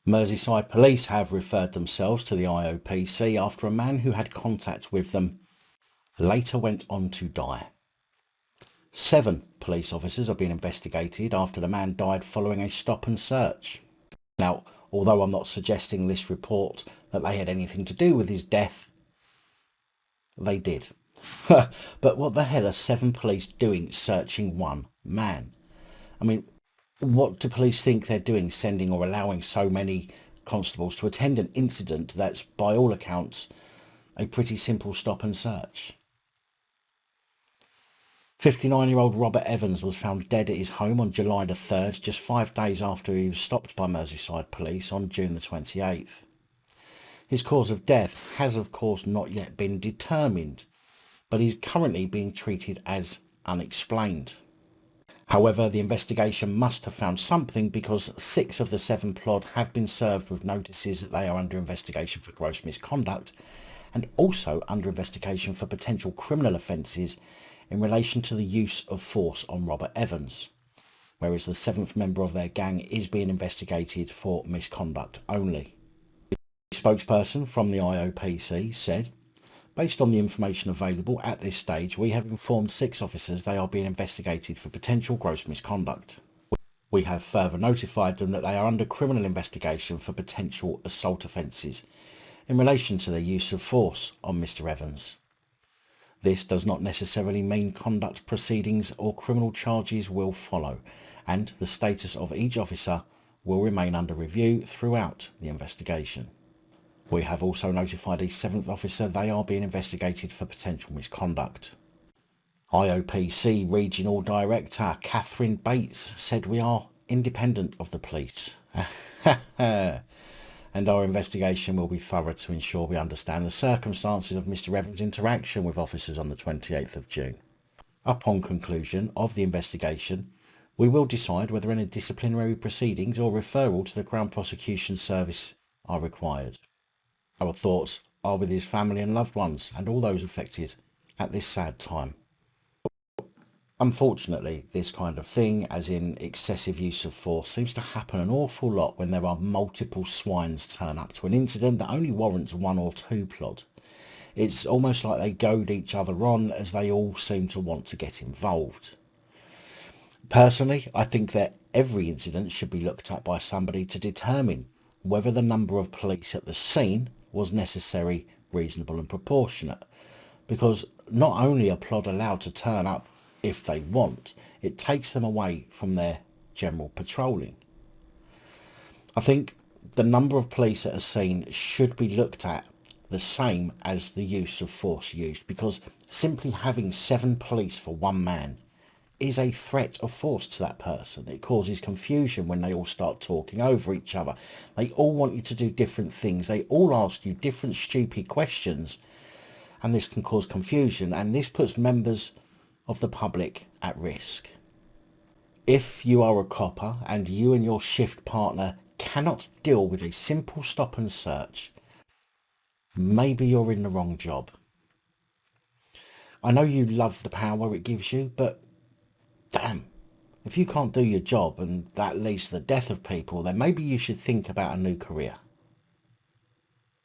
Merseyside Police have referred themselves to the IOPC after a man who had contact with them later went on to die. 7 police officers are being investigated after the man died following a stop and search. Now, although I'm not suggesting this report that they had anything to do with his death, they did. But what the hell are 7 police doing searching one man? I mean, what do police think they're doing, sending or allowing so many constables to attend an incident that's, by all accounts, a pretty simple stop and search? 59-year-old Robert Evans was found dead at his home on July the 3rd, just 5 days after he was stopped by Merseyside Police on June the 28th. His cause of death has of course not yet been determined, but he's currently being treated as unexplained. However, the investigation must have found something, because 6 of the 7 plod have been served with notices that they are under investigation for gross misconduct and also under investigation for potential criminal offences in relation to the use of force on Robert Evans, whereas the 7th member of their gang is being investigated for misconduct only. A spokesperson from the IOPC said, "Based on the information available at this stage, we have informed 6 officers they are being investigated for potential gross misconduct. We have further notified them that they are under criminal investigation for potential assault offences in relation to their use of force on Mr. Evans. This does not necessarily mean conduct proceedings or criminal charges will follow, and the status of each officer will remain under review throughout the investigation. We have also notified a 7th officer they are being investigated for potential misconduct." IOPC Regional Director Catherine Bates said, "We are independent of the police and our investigation will be thorough to ensure we understand the circumstances of Mr. Evans' interaction with officers on the 28th of June. Upon conclusion of the investigation, we will decide whether any disciplinary proceedings or referral to the Crown Prosecution Service are required. Our thoughts are with his family and loved ones and all those affected at this sad time." Unfortunately, this kind of thing, as in excessive use of force, seems to happen an awful lot when there are multiple swines turn up to an incident that only warrants 1 or 2 plod. It's almost like they goad each other on, as they all seem to want to get involved. Personally, I think that every incident should be looked at by somebody to determine whether the number of police at the scene was necessary, reasonable and proportionate, because not only are plod allowed to turn up if they want, it takes them away from their general patrolling. I think the number of police at a scene should be looked at the same as the use of force used, because simply having 7 police for one man is a threat of force to that person. It causes confusion when they all start talking over each other. They all want you to do different things. They all ask you different stupid questions, and this can cause confusion, and this puts members of the public at risk. If you are a copper and you and your shift partner cannot deal with a simple stop and search, maybe you're in the wrong job. I know you love the power it gives you, but damn, if you can't do your job and that leads to the death of people, then maybe you should think about a new career.